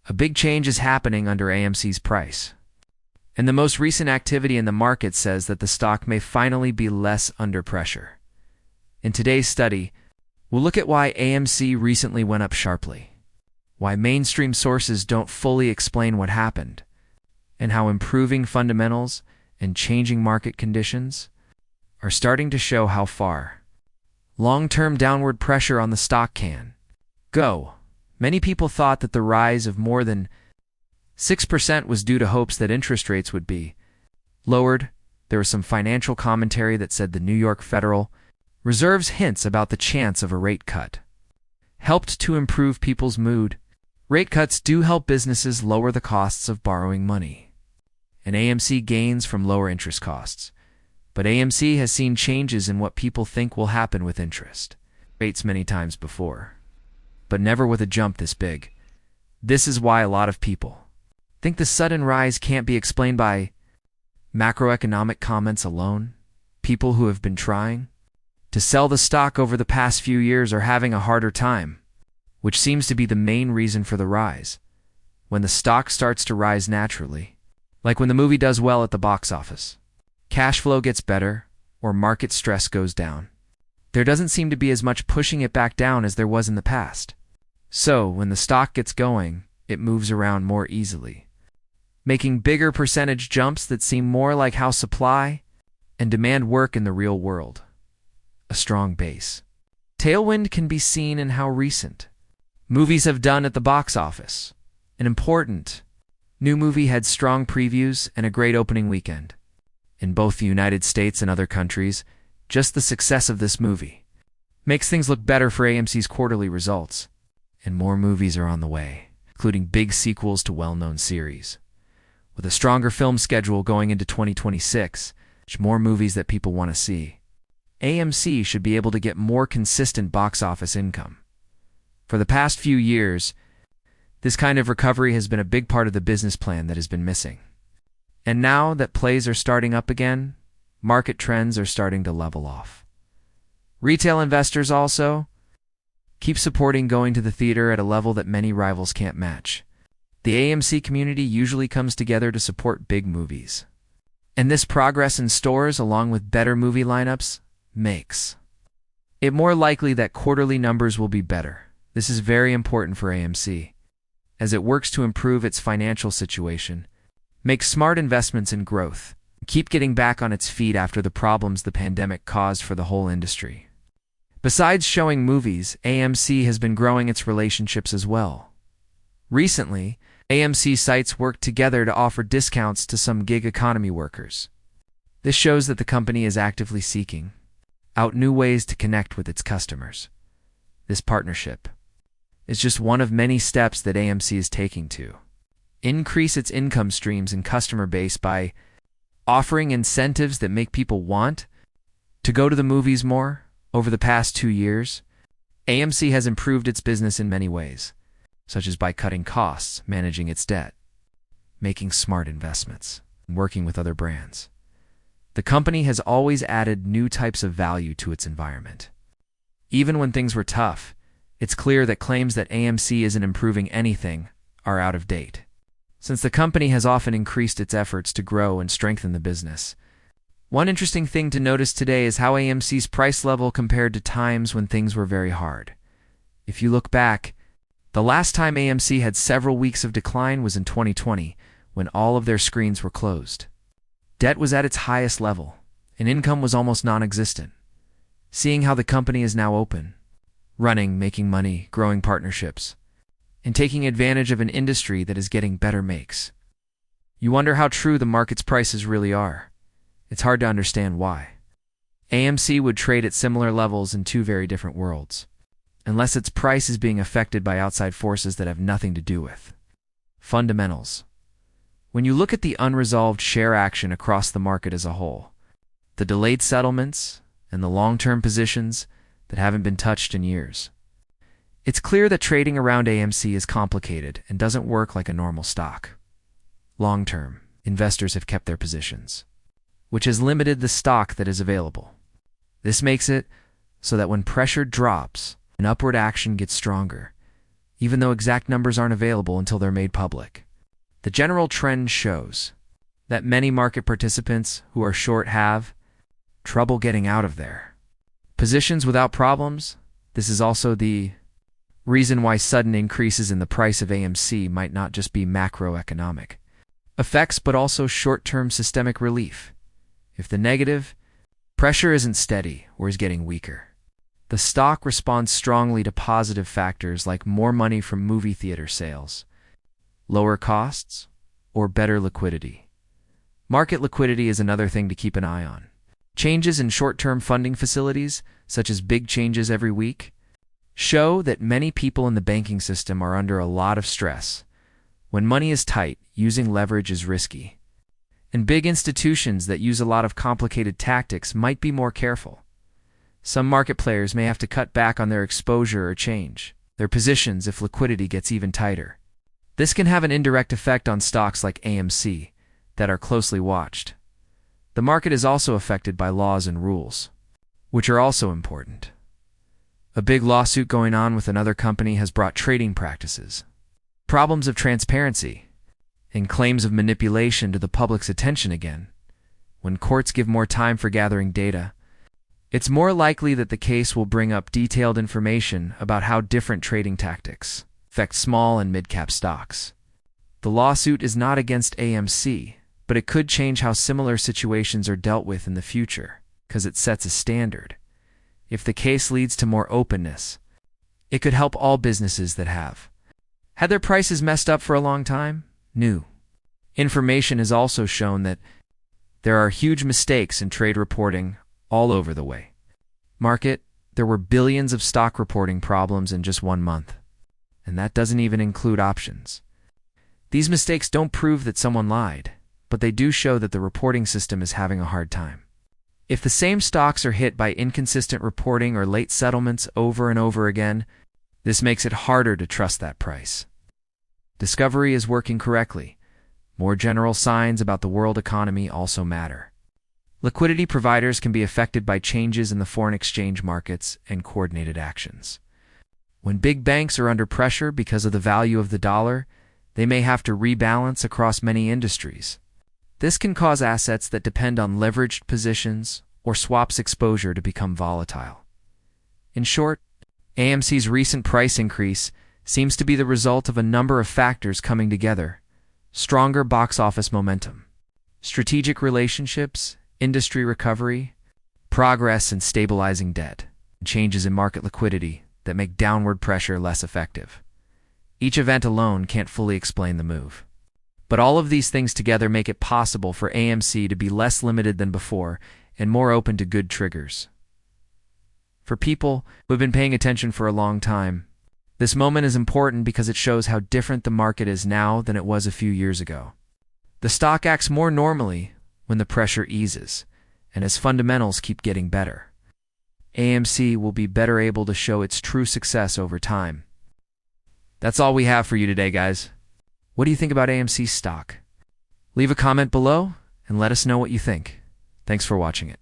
A big change is happening under AMC's price. And the most recent activity in the market says that the stock may finally be less under pressure. In today's study, we'll look at why AMC recently went up sharply, why mainstream sources don't fully explain what happened, and how improving fundamentals and changing market conditions are starting to show how far long-term downward pressure on the stock can go. Many people thought that the rise of more than 6% was due to hopes that interest rates would be lowered. There was some financial commentary that said the New York Federal Reserve's hints about the chance of a rate cut helped to improve people's mood. Rate cuts do help businesses lower the costs of borrowing money, and AMC gains from lower interest costs. But AMC has seen changes in what people think will happen with interest rates many times before, but never with a jump this big. This is why a lot of people think the sudden rise can't be explained by macroeconomic comments alone. People who have been trying to sell the stock over the past few years are having a harder time, which seems to be the main reason for the rise. When the stock starts to rise naturally, like when the movie does well at the box office, cash flow gets better, or market stress goes down, there doesn't seem to be as much pushing it back down as there was in the past. So, when the stock gets going, it moves around more easily, making bigger percentage jumps that seem more like how supply and demand work in the real world. A strong base tailwind can be seen in how recent movies have done at the box office. An important new movie had strong previews and a great opening weekend. In both the United States and other countries, just the success of this movie makes things look better for AMC's quarterly results. And more movies are on the way, including big sequels to well-known series. With a stronger film schedule going into 2026, more movies that people want to see, AMC should be able to get more consistent box office income. For the past few years, this kind of recovery has been a big part of the business plan that has been missing. And now that plays are starting up again, market trends are starting to level off. Retail investors also keep supporting going to the theater at a level that many rivals can't match. The AMC community usually comes together to support big movies. And this progress in stores, along with better movie lineups, makes it more likely that quarterly numbers will be better. This is very important for AMC, as it works to improve its financial situation, make smart investments in growth, and keep getting back on its feet after the problems the pandemic caused for the whole industry. Besides showing movies, AMC has been growing its relationships as well. Recently, AMC sites worked together to offer discounts to some gig economy workers. This shows that the company is actively seeking out new ways to connect with its customers. This partnership is just one of many steps that AMC is taking to increase its income streams and customer base by offering incentives that make people want to go to the movies more. Over the past 2 years, AMC has improved its business in many ways, such as by cutting costs, managing its debt, making smart investments, and working with other brands. The company has always added new types of value to its environment. Even when things were tough, it's clear that claims that AMC isn't improving anything are out of date, since the company has often increased its efforts to grow and strengthen the business. One interesting thing to notice today is how AMC's price level compared to times when things were very hard. If you look back, the last time AMC had several weeks of decline was in 2020, when all of their screens were closed. Debt was at its highest level, and income was almost non-existent. Seeing how the company is now open, running, making money, growing partnerships, and taking advantage of an industry that is getting better makes you wonder how true the market's prices really are. It's hard to understand why AMC would trade at similar levels in two very different worlds, unless its price is being affected by outside forces that have nothing to do with fundamentals. When you look at the unresolved share action across the market as a whole, the delayed settlements, and the long-term positions that haven't been touched in years, it's clear that trading around AMC is complicated and doesn't work like a normal stock. Long-term, investors have kept their positions, which has limited the stock that is available. This makes it so that when pressure drops and upward action gets stronger, even though exact numbers aren't available until they're made public. The general trend shows that many market participants who are short have trouble getting out of their positions without problems. This is also the reason why sudden increases in the price of AMC might not just be macroeconomic effects, but also short-term systemic relief. If the negative pressure isn't steady or is getting weaker, the stock responds strongly to positive factors like more money from movie theater sales, lower costs, or better liquidity. Market liquidity is another thing to keep an eye on. Changes in short-term funding facilities, such as big changes every week, show that many people in the banking system are under a lot of stress. When money is tight, using leverage is risky. And big institutions that use a lot of complicated tactics might be more careful. Some market players may have to cut back on their exposure or change their positions if liquidity gets even tighter. This can have an indirect effect on stocks like AMC that are closely watched. The market is also affected by laws and rules, which are also important. A big lawsuit going on with another company has brought trading practices, problems of transparency, and claims of manipulation to the public's attention again. When courts give more time for gathering data, it's more likely that the case will bring up detailed information about how different trading tactics affect small and mid-cap stocks. The lawsuit is not against AMC, but it could change how similar situations are dealt with in the future, because it sets a standard. If the case leads to more openness, it could help all businesses that have had their prices messed up for a long time. New information has also shown that there are huge mistakes in trade reporting all over the way. Market, there were billions of stock reporting problems in just 1 month, and that doesn't even include options. These mistakes don't prove that someone lied, but they do show that the reporting system is having a hard time. If the same stocks are hit by inconsistent reporting or late settlements over and over again, this makes it harder to trust that price. Discovery is working correctly. More general signs about the world economy also matter. Liquidity providers can be affected by changes in the foreign exchange markets and coordinated actions. When big banks are under pressure because of the value of the dollar, they may have to rebalance across many industries. This can cause assets that depend on leveraged positions or swaps exposure to become volatile. In short, AMC's recent price increase seems to be the result of a number of factors coming together: stronger box office momentum, strategic relationships, industry recovery, progress in stabilizing debt, and changes in market liquidity that make downward pressure less effective. Each event alone can't fully explain the move, but all of these things together make it possible for AMC to be less limited than before and more open to good triggers. For people who have been paying attention for a long time, this moment is important because it shows how different the market is now than it was a few years ago. The stock acts more normally when the pressure eases, and as fundamentals keep getting better. AMC will be better able to show its true success over time. That's all we have for you today, guys. What do you think about AMC stock? Leave a comment below and let us know what you think. Thanks for watching it.